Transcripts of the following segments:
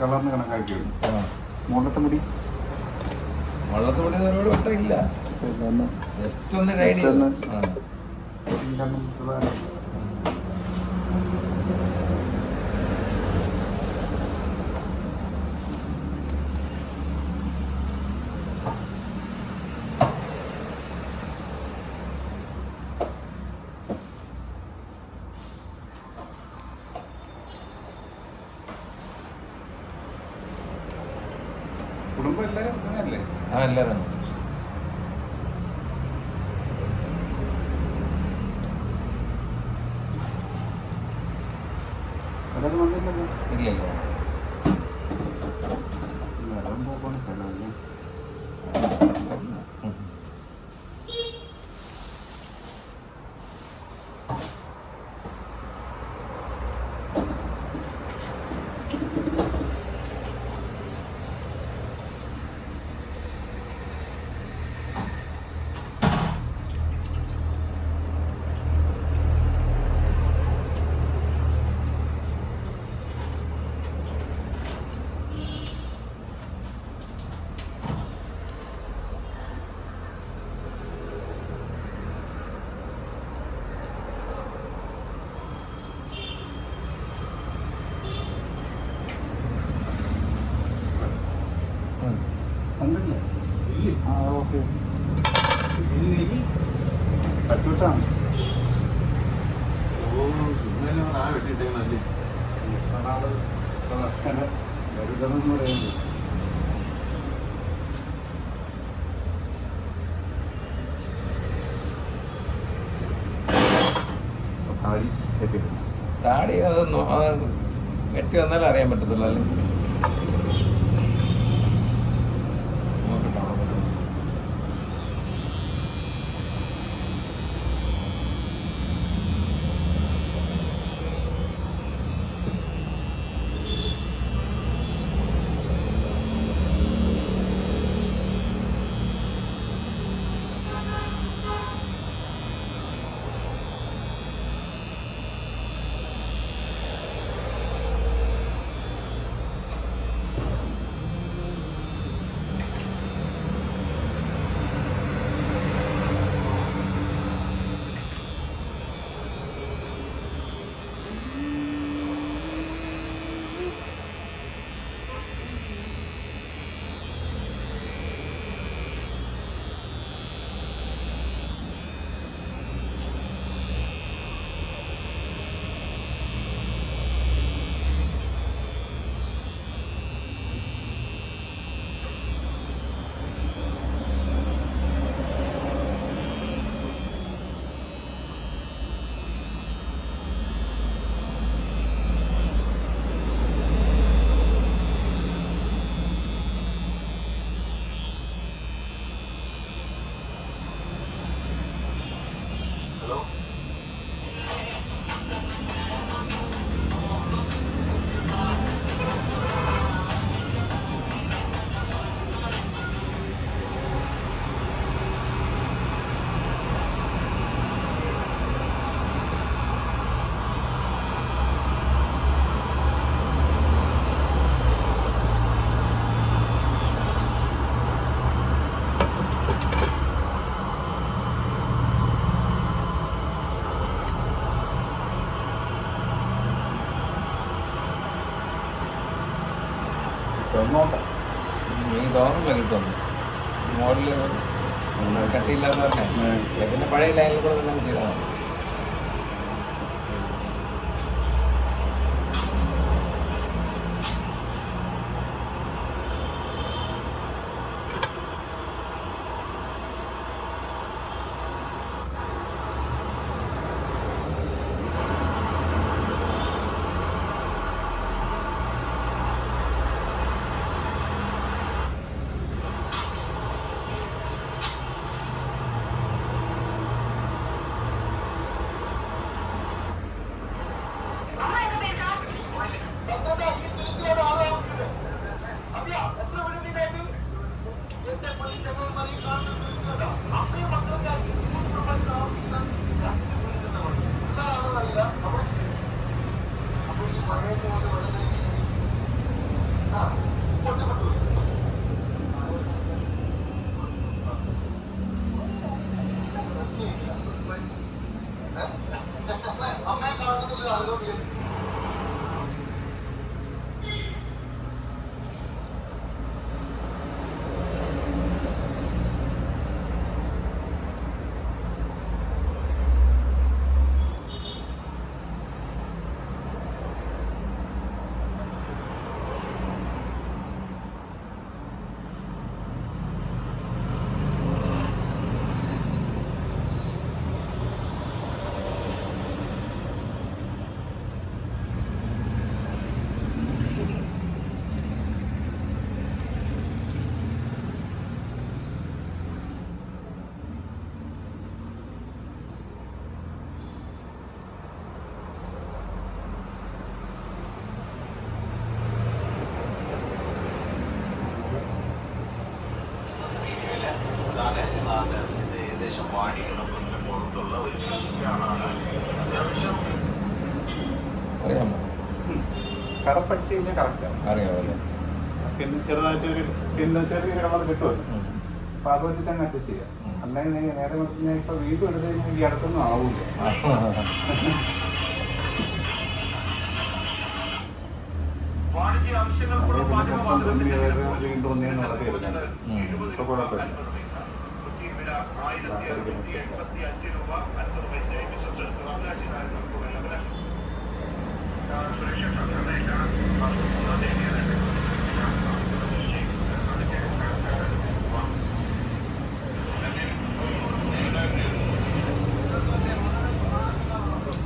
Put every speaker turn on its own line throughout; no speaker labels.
കളർന്ന് കണക്കാക്കി മുള്ളത്തെ മുടി
ഒരുപാട് വട്ടമില്ല, ജസ്റ്റ് ഒന്ന് ഷൈൻ
കുടുംബം എല്ലാവരും അങ്ങനല്ലേ?
എല്ലാവരും
അതൊക്കെ വന്നില്ലല്ലോ.
ഇല്ലല്ലോ.
കച്ചവട്ടാണ്. വരുതെന്ന് പറയുന്നത്
താടി അത് വെട്ടി വന്നാലും അറിയാൻ പറ്റത്തില്ല അല്ലേ? നീ തോന്നുന്നില്ല കിട്ടുമെന്ന് മോഡല് കട്ടിയില്ലാന്ന് പറഞ്ഞേ. പിന്നെ പഴയ ലൈനിൽ കൂടെ തന്നെ ചെയ്താൽ മതി. അറിയാമോ?
കറപ്പടിച്ച് കഴിഞ്ഞാൽ കറക്റ്റാണ്.
അറിയാമല്ലേ?
സ്കിന്നിൽ ചെറുതായിട്ടൊരു ചെറിയൊരു കളർ കിട്ടുമല്ലോ. അപ്പൊ അത് വെച്ചിട്ട് അങ്ങ് അഡ്ജസ്റ്റ് ചെയ്യാം. അല്ലെങ്കിൽ നേരെ മറിച്ച് ഞാൻ ഇപ്പൊ വീണ്ടും എടുത്ത് കഴിഞ്ഞാൽ ഈ അടുത്തൊന്നും ആവൂല. വീണ്ടും ഒന്നേന്ന് നടക്കുകയായിരുന്നു. ഇപ്പൊ കുഴപ്പമില്ല.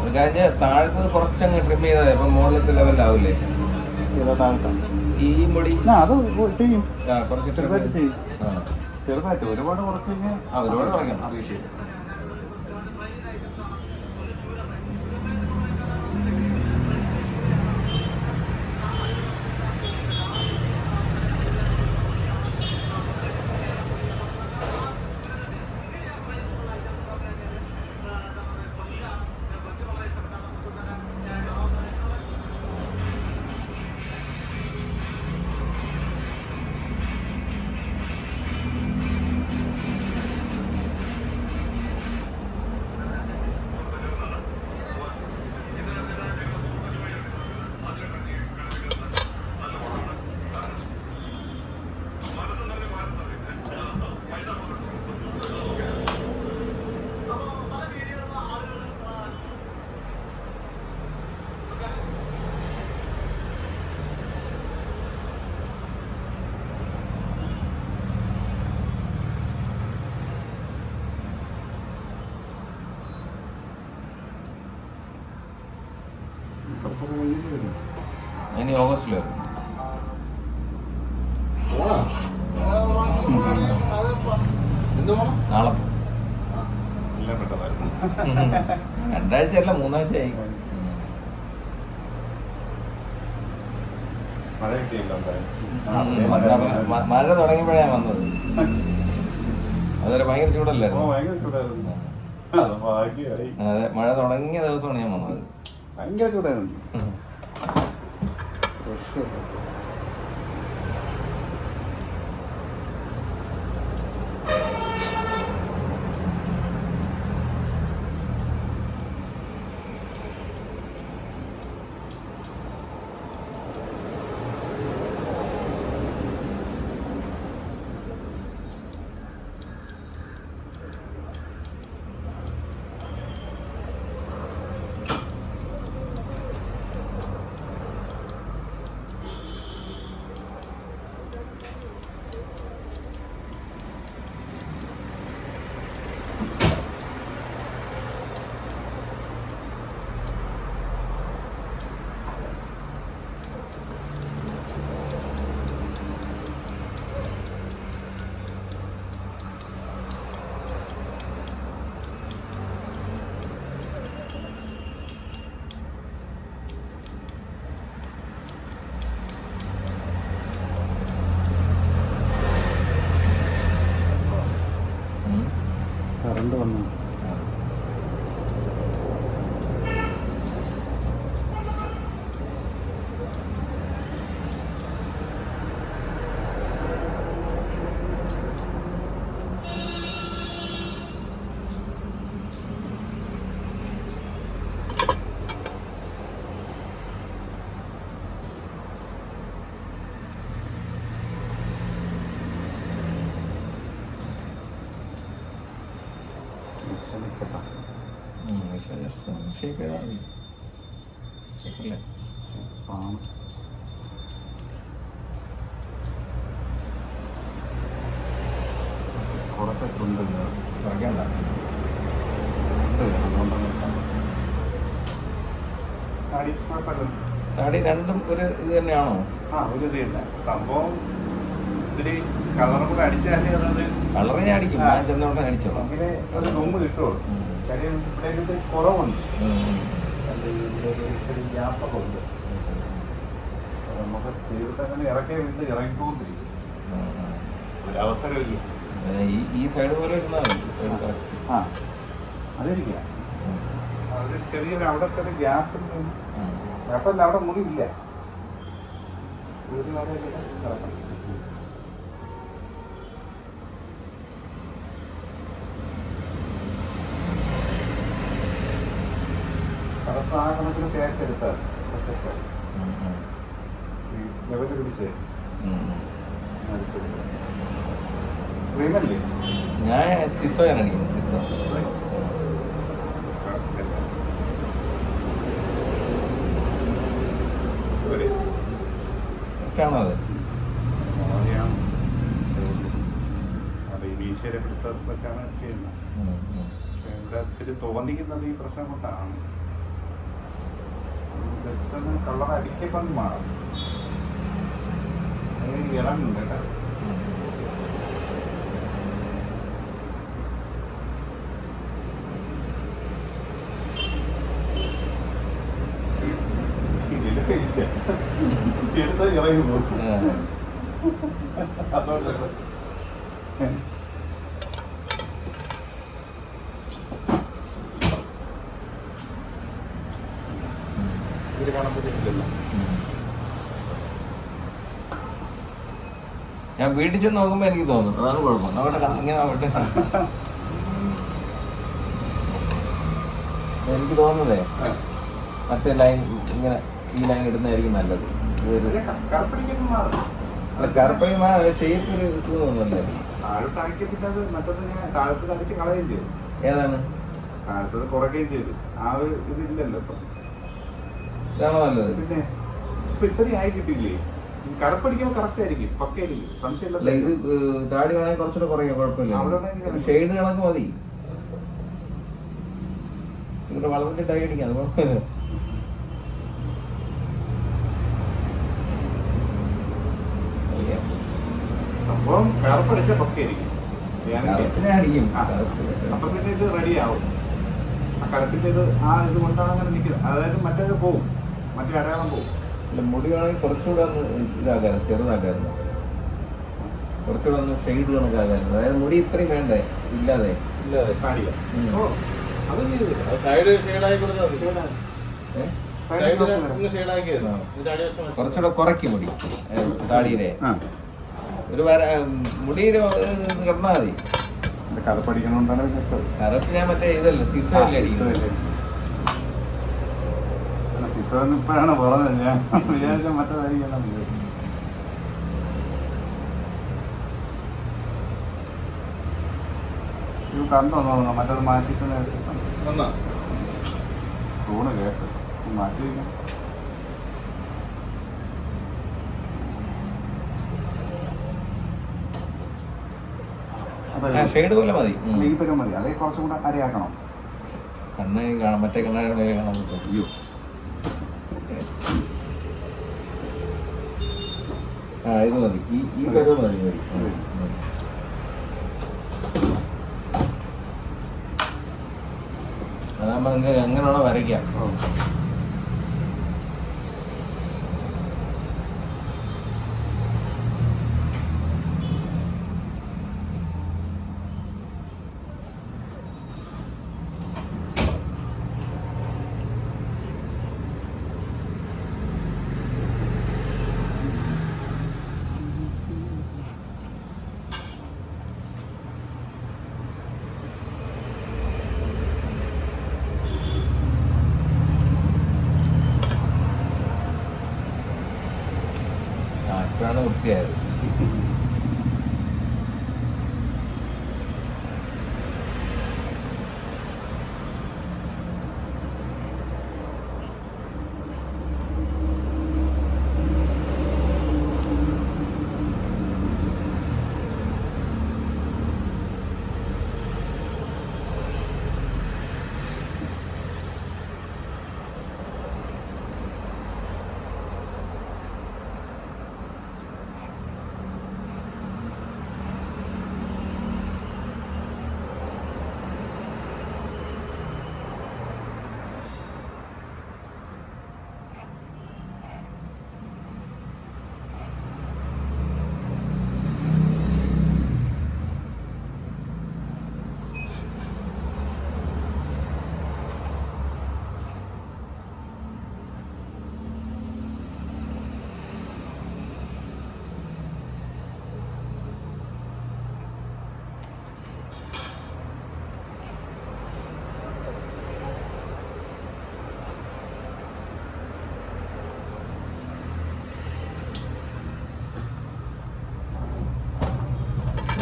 ഒരു കാര്യം താഴത്ത് കുറച്ചങ്ങ് ട്രിം ചെയ്താൽ ഇപ്പൊ മുകളിലത്തെ ലെവലിലാവില്ലേ ഈ മുടി?
അത് ചെയ്യും,
കുറച്ച്
ചെറുതായിട്ട് ചെയ്യും. ചെറുതായിട്ട് ഒരുപാട് കുറച്ച് കഴിഞ്ഞാൽ
ഒരുപാട് കുറയ്ക്കണം.
അറിയില്ല.
ഇനി ഓഗസ്റ്റിൽ വരും. നാളെ രണ്ടാഴ്ചയല്ല 3 ആഴ്ചയായി. മഴ തുടങ്ങിയപ്പോഴാണ് വന്നത്. അതുവരെ ഭയങ്കര ചൂടല്ലായിരുന്നു. അതെ, മഴ തുടങ്ങിയ ദിവസമാണ് ഞാൻ വന്നത്.
ഭയങ്കര ചൂടായിരുന്നു. കറണ്ട് വന്നു.
താടി രണ്ടും ഒരു ഇത് തന്നെയാണോ?
ഒരു ഇത് തന്നെ സംഭവം. ഇത്തിരി കളറും കൂടെ അടിച്ചാലേ അതായത്
കളറ് ഞാൻ അടിക്കും. ഞാൻ ചെന്നോട്ടെ അടിച്ചോളാം.
അങ്ങനെ ഒരു റൂമ് കിട്ടുള്ളൂ. കാര്യം ഇവിടെ ഇത് കുറവുണ്ട്. ഇച്ചിരി ഗ്യാപ്പൊക്കെ ഉണ്ട്. നമുക്ക് ജീവിതത്തിൽ അങ്ങനെ ഇറക്കിയ വീണ്ടും ഇറങ്ങിക്കൊണ്ടിരിക്കും. ഒരവസരമില്ല.
ഈ സൈഡ് പോലെ ഇരുന്നാൽ മതി. Side correct.
ആ അതിരിക്കുക. ഒരു ചെറിയൊരു അവിടത്തെ ഒരു ഗ്യാപ്പ്. ഗ്യാപ്പല്ല, അവിടെ മുടി ഇല്ല. ഒരു കാര്യം കിടക്കണം. കടപ്പ് ആ കണക്കിന് തേച്ചെടുത്താൽ ലെവല് പിടിച്ചേ ക്രീമല്ലേ?
ഞാൻ സിസോയാണ് അടിക്കുന്നത്. സിസോ ആണോ?
അത് ഈ വീശിയെ പിടുത്ത വെച്ചാണ് ചെയ്യുന്നത്. പക്ഷെ ഇവിടെ ഒത്തിരി തോന്നിക്കുന്നത് ഈ പ്രശ്നം കൊണ്ടാണ്. ജസ്റ്റ് ഒന്ന് കളർ അടിക്കപ്പം മാറും. ഇളകുന്നുണ്ട് കേട്ടോ. എടുത്താ ഇറങ്ങി പോകും. അതുകൊണ്ട് ഇതിൽ കാണപ്പെട്ടിട്ടില്ലല്ലോ.
ഞാൻ വീട്ടിൽ ചെന്ന് നോക്കുമ്പോ എനിക്ക് തോന്നുന്നു അതാണ് കുഴപ്പം. അവിടെ ഇങ്ങനെ അവിടെ എനിക്ക് തോന്നുന്നതേ മറ്റേ ലൈൻ ഇങ്ങനെ ഈ ലൈൻ ഇടുന്നതായിരിക്കും നല്ലത്. കറുപ്പി ഷേപ്പ് ഒരു തോന്നുന്നല്ലേ.
താഴോട്ടാക്കിയത് മറ്റത് ഞാൻ താഴത്ത് തളിച്ച് കളയുകയും ചെയ്തു.
ഏതാണ്
താഴത്തത് കുറയ്ക്കുകയും ചെയ്തു. ആ ഒരു ഇതില്ലല്ലോ ഇപ്പൊ.
ഇതാണോ നല്ലത്?
പിന്നെ ഇപ്പൊ ഇത്രയും ആയി കിട്ടില്ലേ? കറുപ്പടിക്കുമ്പോൾ കറക്റ്റ് ആയിരിക്കും, പക്കയായിരിക്കും, സംശയമില്ല.
ഇത് താടി വേണമെങ്കിൽ കുറച്ചുകൂടെ കുറയാം, കുഴപ്പമില്ല. ഷെയ്ഡ് കണക്ക് മതി. ഇവിടെ വളർന്നിട്ട് ടൈ അടിക്കാം, അത് കുഴപ്പമില്ല.
സംഭവം കറുപ്പടിച്ച പക്കയായിരിക്കും. അപ്പൊ പിന്നെ ഇത് റെഡി ആവും. ആ കറുപ്പിന്റെ ഇത് ആ ഇത് കൊണ്ടാണ് അങ്ങനെ നിൽക്കുന്നത്. അതായത് മറ്റേത് പോവും, മറ്റേ അടയാളം പോവും.
അല്ല, മുടി വേണമെങ്കിൽ കുറച്ചുകൂടെ ഒന്ന് ഇതാക്കാറ്, ചെറുതാക്കായിരുന്നു, കുറച്ചുകൂടെ ഒന്ന് ഷെയ്ഡ് കണക്കാക്കായിരുന്നു. അതായത് മുടി ഇത്രയും വേണ്ടേ? ഇല്ലാതെ
സൈഡ് ഷെയ്ഡായി കൊടുത്താൽ
കുറച്ചുകൂടെ കുറയ്ക്കും മുടി താടിയിലെ. ഒരു മുടി കിടന്നാൽ മതി.
കറുപ്പടിക്കണോണ്ടാണ്
കറുപ്പ് ഞാൻ മറ്റേ ഇതല്ല സിസോ അല്ലേ അടിക്കുന്നത്.
സിസോ ഇപ്പോഴാണ് പറഞ്ഞത്. ഞാൻ വിചാരിച്ച മറ്റേതായിരിക്കണം. ഇത് കണ്ടോ മറ്റത് മാറ്റിട്ട് ഫോണ് കേട്ട് മാറ്റി വയ്ക്കാം.
ഷെയ്ഡ് പോലെ മതി.
ഈ പരുവം മതി. അതേ കുറച്ചും കൂടെ അരയാക്കണം.
കണ്ണ് കാണാം, മറ്റേ കണ്ണാടി കാണാൻ പറ്റും.
അയ്യോ,
ഇത് മതി. ഈ പരുവം മതി. അതാകുമ്പോ നിങ്ങൾക്ക് എങ്ങനെയാണോ വരയ്ക്കാം. ഇപ്പോഴാണ് വൃത്തിയായത്.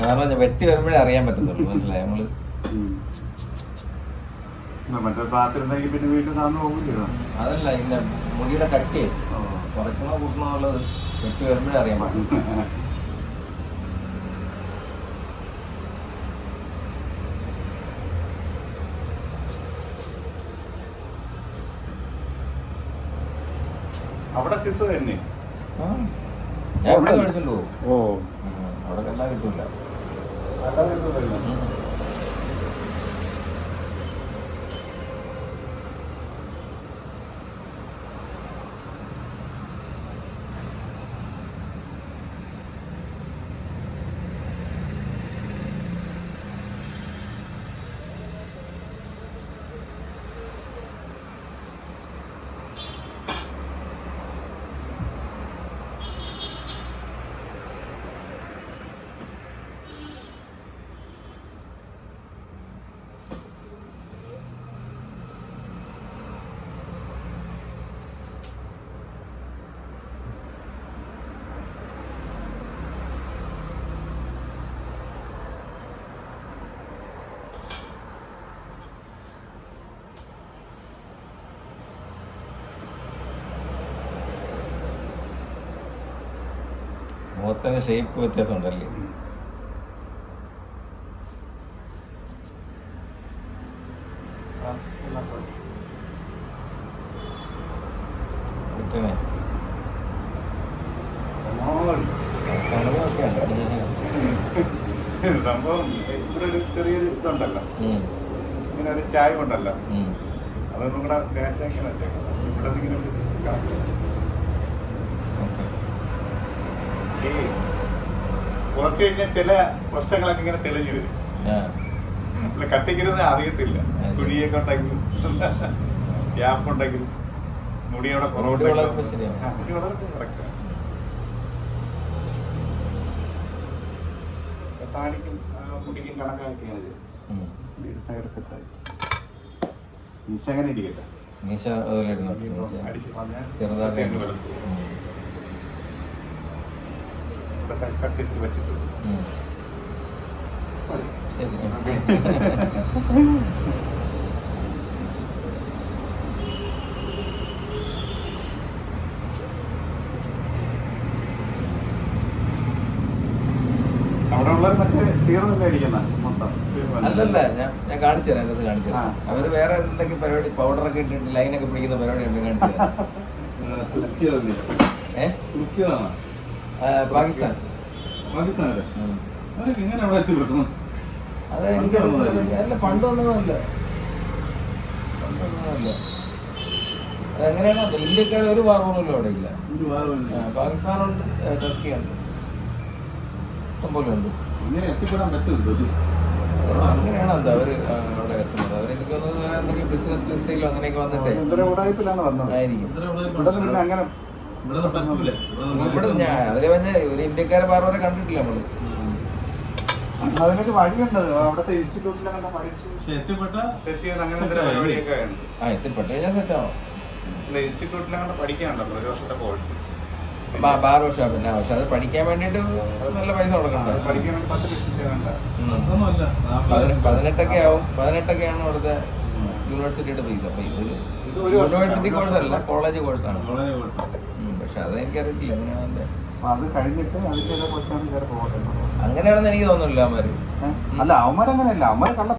കാരണം വെട്ടി വരുമ്പോഴേ അറിയാൻ പറ്റത്തുള്ളൂ, മനസ്സിലായി നമ്മള്.
മറ്റേ പ്രാർത്ഥിരുന്നെങ്കിൽ പിന്നെ വീട്ടിൽ നടന്നു പോകില്ല.
അതല്ല, ഇതിന്റെ മുടിയുടെ കട്ടി കുറയ്ക്കണോ കൂട്ടണോ എന്നുള്ളത് വെട്ടി വരുമ്പോഴേ അറിയാൻ പറ്റും.
അവിടെ സിസ് തന്നെ
ഞാൻ ഇവിടെ മേടിച്ചല്ലോ.
ഓ
അവിടെ എല്ലാം കിട്ടൂല. മുഖത്തിന് ഷേപ്പ് വ്യത്യാസം ഉണ്ടല്ലേ? കിട്ടണേ
സംഭവം ഇവിടെ ഒരു ചെറിയൊരു ഇതുണ്ടല്ലോ, ഇങ്ങനെ ഒരു ചായ ഉണ്ടല്ലോ, അതൊന്നും കൂടെ ഇങ്ങനെ വെച്ചേക്കാം. ഇവിടെ ഇങ്ങനെ ഈ കുറച്ച് കഴിഞ്ഞാൽ ചില പ്രശ്നങ്ങളൊക്കെ ഇങ്ങനെ തെളിഞ്ഞു വരും. കട്ടിക്കരുത് അറിയത്തില്ല. കുഴിയൊക്കെ ഉണ്ടെങ്കിലും ഗ്യാപ്പ് ഉണ്ടെങ്കിലും മുടിയോടെ താടിക്കും മുടിക്കും കണക്കാക്കിയാൽ മതി. സൈഡ് സെറ്റായി മീശ അങ്ങനെ ഇരിക്കട്ടെ.
മീശ ചെറുതാക്കി
കട്ടിട്ട് വെച്ചിട്ടുണ്ട്.
ശരി.
അവിടെ ഉള്ളത് മറ്റേ സീറോ അടിക്കുന്ന മൊത്തം.
അല്ലല്ല, ഞാൻ കാണിച്ചു തരാം. അതിനകത്ത് കാണിച്ചു തരാം. അവര് വേറെ എന്തൊക്കെ പരിപാടി, പൗഡറൊക്കെ ഇട്ടിട്ട് ലൈനൊക്കെ പിടിക്കുന്ന പരിപാടി ഉണ്ട്, കാണിച്ചു തരാം. പാകിസ്ഥാൻ. അത് എനിക്ക് അല്ല, പണ്ടൊന്നുമല്ല. അതെങ്ങനെയാണോ ഇന്ത്യക്കാർ ഒരു വാറൂമില്ല അവിടെ ഇല്ല. പാകിസ്ഥാനുണ്ട്, ടർക്കിയുണ്ട്, ഇഷ്ടംപോലെ ഉണ്ട്. അങ്ങനെയാണ് എന്താ അവര് അവിടെ എത്തുന്നത്. അവരെനിക്ക് എന്തെങ്കിലും ബിസിനസ് വിസയിലോ അങ്ങനെയൊക്കെ വന്നിട്ടേ ആയിരിക്കും. ഇവിടെ ഞാൻ അതിലെ പറഞ്ഞ ഒരു ഇന്ത്യക്കാരെ പാർവരെ കണ്ടിട്ടില്ല നമ്മള്.
അതിനൊരു വഴിയുണ്ട് അവിടുത്തെ ഇൻസ്റ്റിറ്റ്യൂട്ടിലൊക്കെ പഠിച്ച്
എത്തിപ്പെട്ടു കഴിഞ്ഞാൽ സെറ്റാവും.
ഇൻസ്റ്റിറ്റ്യൂട്ടിലങ്ങനെ പഠിക്കാനുണ്ടല്ലോ ഒരു വർഷത്തെ കോഴ്സ്,
ബാർബർ ഷോപ്പിന്റെ. പക്ഷെ അത് പഠിക്കാൻ വേണ്ടിട്ട് നല്ല പൈസ കൊടുക്കണ്ട.
പഠിക്കാൻ വേണ്ടി 10 ലക്ഷം
18 ആവും. 18 അവിടുത്തെ യൂണിവേഴ്സിറ്റിയുടെ ഫീസ്. അപ്പൊ ഇത് യൂണിവേഴ്സിറ്റി കോഴ്സ് അല്ല, കോളേജ് കോഴ്സാണ്. പക്ഷെ അതെനിക്കറിയില്ല എങ്ങനെയാണെന്ന്.
അത് കഴിഞ്ഞിട്ട് അതിന്റെ കൊച്ചാണ് കയറി പോകട്ടെ.
അങ്ങനെയാണെന്ന് എനിക്ക് തോന്നുന്നില്ല അവന്മാര്.
അല്ല അവന്മാരങ്ങനെയല്ല, അവന്മാര് കള്ള